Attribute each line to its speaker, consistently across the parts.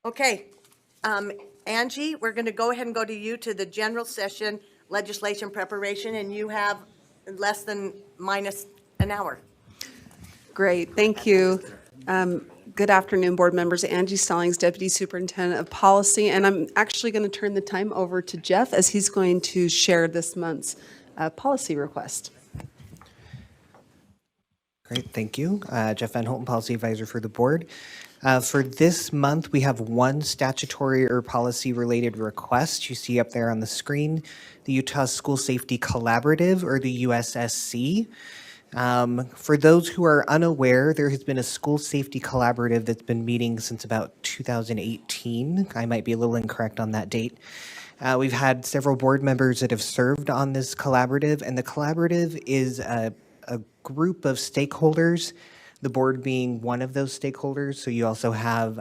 Speaker 1: Okay, Angie, we're going to go ahead and go to you to the general session legislation preparation, and you have less than minus an hour.
Speaker 2: Great, thank you. Good afternoon, board members. Angie Stallings, Deputy Superintendent of Policy, and I'm actually going to turn the time over to Jeff as he's going to share this month's policy request.
Speaker 3: Great, thank you. Jeff Van Holten, Policy Advisor for the board. For this month, we have one statutory or policy-related request you see up there on the screen, the Utah School Safety Collaborative, or the USSC. For those who are unaware, there has been a school safety collaborative that's been meeting since about 2018. I might be a little incorrect on that date. We've had several board members that have served on this collaborative, and the collaborative is a group of stakeholders, the board being one of those stakeholders. So you also have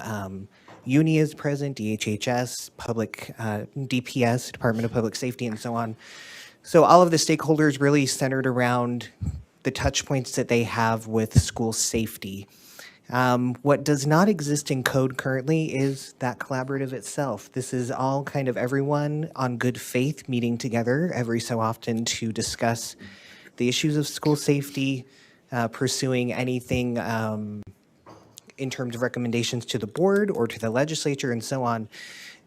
Speaker 3: UNI is present, DHHS, public DPS, Department of Public Safety, and so on. So all of the stakeholders really centered around the touch points that they have with school safety. What does not exist in code currently is that collaborative itself. This is all kind of everyone on good faith meeting together every so often to discuss the issues of school safety, pursuing anything in terms of recommendations to the board or to the legislature and so on.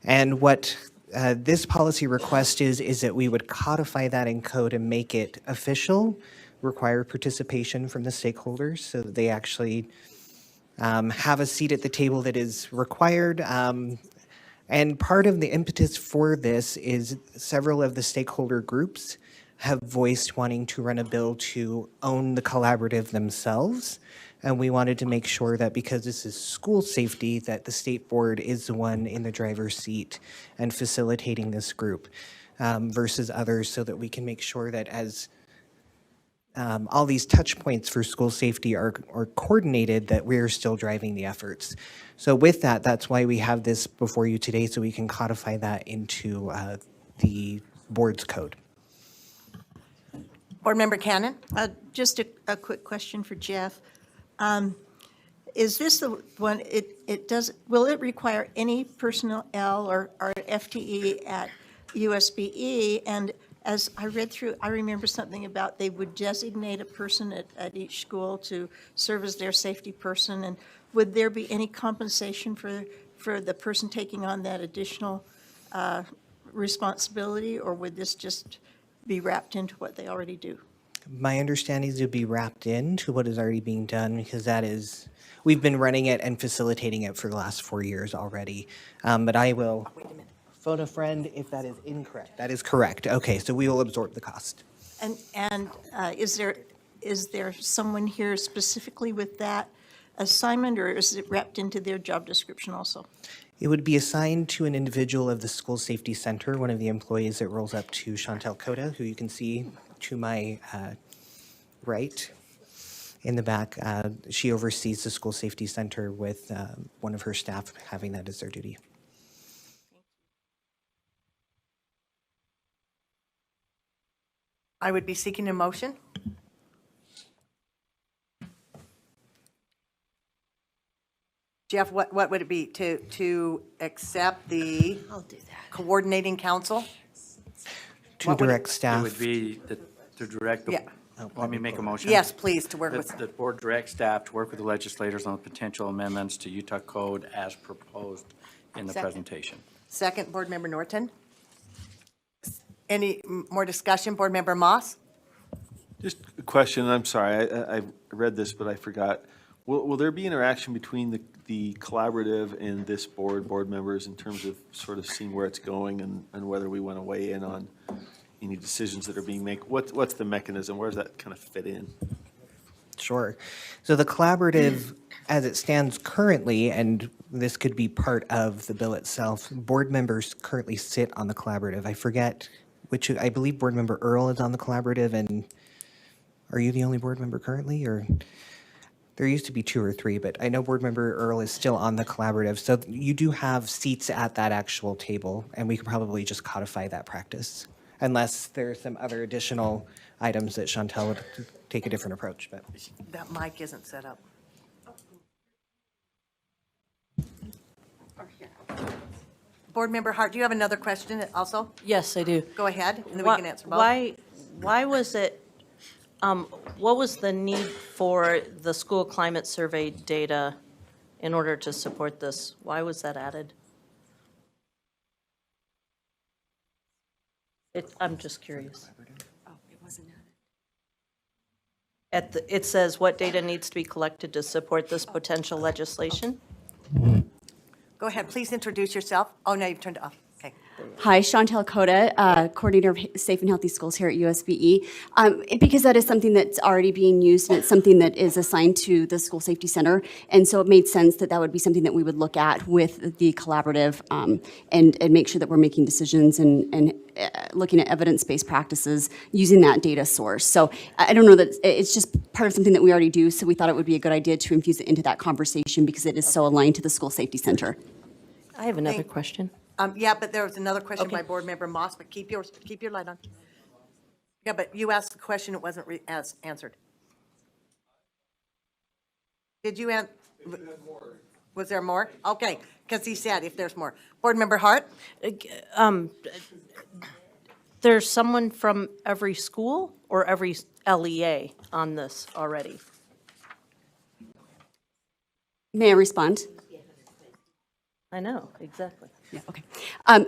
Speaker 3: And what this policy request is that we would codify that in code and make it official, require participation from the stakeholders so that they actually have a seat at the table that is required. And part of the impetus for this is several of the stakeholder groups have voiced wanting to run a bill to own the collaborative themselves. And we wanted to make sure that because this is school safety, that the state board is the one in the driver's seat and facilitating this group versus others, so that we can make sure that as all these touch points for school safety are coordinated, that we're still driving the efforts. So with that, that's why we have this before you today, so we can codify that into the board's code.
Speaker 1: Board Member Cannon?
Speaker 4: Just a quick question for Jeff. Is this the one, will it require any personnel or FTE at USBE? And as I read through, I remember something about they would designate a person at each school to serve as their safety person. And would there be any compensation for the person taking on that additional responsibility, or would this just be wrapped into what they already do?
Speaker 3: My understanding is it would be wrapped into what is already being done, because that is, we've been running it and facilitating it for the last 4 years already. But I will phone a friend if that is incorrect. That is correct. Okay, so we will absorb the cost.
Speaker 4: And is there someone here specifically with that assignment, or is it wrapped into their job description also?
Speaker 3: It would be assigned to an individual of the School Safety Center, one of the employees that rolls up to Chantel Cota, who you can see to my right in the back. She oversees the School Safety Center with one of her staff having that as their duty.
Speaker 1: I would be seeking a motion. Jeff, what would it be to accept the coordinating council?
Speaker 3: To
Speaker 1: What would
Speaker 3: direct
Speaker 1: it-
Speaker 3: staff.
Speaker 5: It would be to direct,
Speaker 1: Yeah.
Speaker 5: want me to make a motion?
Speaker 1: Yes, please, to work
Speaker 5: That
Speaker 1: with,
Speaker 5: the board direct staff to work with the legislators on potential amendments to Utah Code as proposed in the
Speaker 1: Second.
Speaker 5: presentation.
Speaker 1: second, Board Member Norton. Any more discussion, Board Member Moss?
Speaker 6: Just a question, I'm sorry, I read this, but I forgot. Will there be interaction between the collaborative and this board members in terms of sort of seeing where it's going and whether we want to weigh in on any decisions that are being made? What's the mechanism? Where does that kind of fit in?
Speaker 3: Sure. So the collaborative, as it stands currently, and this could be part of the bill itself, board members currently sit on the collaborative. I forget which, I believe Board Member Earl is on the collaborative, and are you the only board member currently, or? There used to be 2 or 3, but I know Board Member Earl is still on the collaborative. So you do have seats at that actual table, and we could probably just codify that practice, unless there's some other additional items that Chantel would take a different approach. But
Speaker 1: That mic isn't set up. Board Member Hart, do you have another question also?
Speaker 7: Yes, I do.
Speaker 1: Go ahead, and then we
Speaker 7: Why-
Speaker 1: can answer both.
Speaker 7: Why was it, what was the need for the school climate survey data in order to support this? Why was that added? I'm just curious. It says what data needs to be collected to support this potential legislation?
Speaker 1: Go ahead, please introduce yourself. Oh, no, you've turned it off. Okay.
Speaker 8: Hi, Chantel Coda, Coordinator of Safe and Healthy Schools here at USBE. Because that is something that's already being used, and it's something that is assigned to the School Safety Center. And so it made sense that that would be something that we would look at with the collaborative and make sure that we're making decisions and looking at evidence-based practices using that data source. So I don't know that, it's just part of something that we already do, so we thought it would be a good idea to infuse it into that conversation because it is so aligned to the School Safety Center.
Speaker 7: I have another question.
Speaker 1: Yeah, but there was another question by
Speaker 7: Okay.
Speaker 1: Board Member Moss, but keep your light on. Yeah, but you asked the question, it wasn't answered. Did you was there more? Okay, because he said if there's more. Board Member Hart?
Speaker 7: There's someone from every school or every LEA on this already?
Speaker 8: May I respond?
Speaker 7: I know, exactly.
Speaker 8: Yeah, okay.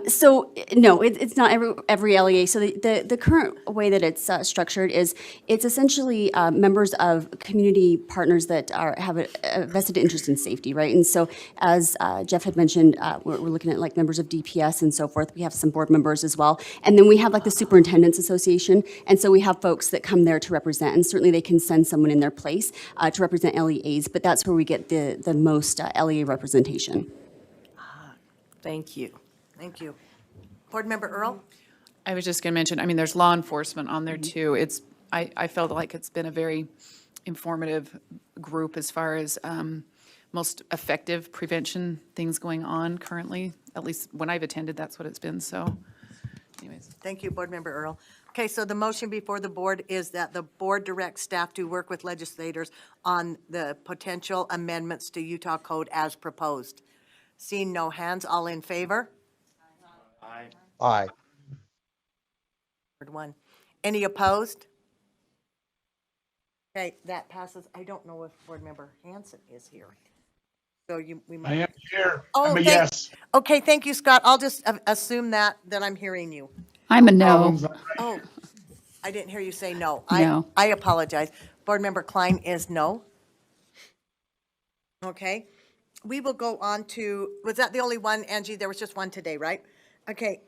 Speaker 8: So, no, it's not every LEA. So the current way that it's structured is it's essentially members of community partners that have a vested interest in safety, right? And so as Jeff had mentioned, we're looking at like members of DPS and so forth. We have some board members as well. And then we have like the Superintendent's Association. And so we have folks that come there to represent, and certainly they can send someone in their place to represent LEAs, but that's where we get the most LEA representation.
Speaker 7: Thank you.
Speaker 1: Thank you. Board Member Earl?
Speaker 9: I was just going to mention, I mean, there's law enforcement on there too. I felt like it's been a very informative group as far as most effective prevention things going on currently. At least when I've attended, that's what it's been, so anyways.
Speaker 1: Thank you, Board Member Earl. Okay, so the motion before the board is that the board directs staff to work with legislators on the potential amendments to Utah Code as proposed. Seeing no hands, all in favor?
Speaker 10: Aye.
Speaker 1: Word one. Any opposed? Okay, that passes. I don't know if Board Member Hanson is here. So we might.
Speaker 10: I am here.
Speaker 1: Oh,
Speaker 10: I'm a
Speaker 1: thank-
Speaker 10: yes.
Speaker 1: Okay, thank you, Scott. I'll just assume that I'm hearing you.
Speaker 9: I'm a no.
Speaker 10: Problems.
Speaker 1: Oh, I didn't hear you say no.
Speaker 9: No.
Speaker 1: I apologize. Board Member Klein is no. Okay. We will go on to, was that the only one, Angie? There was just one today, right? Okay,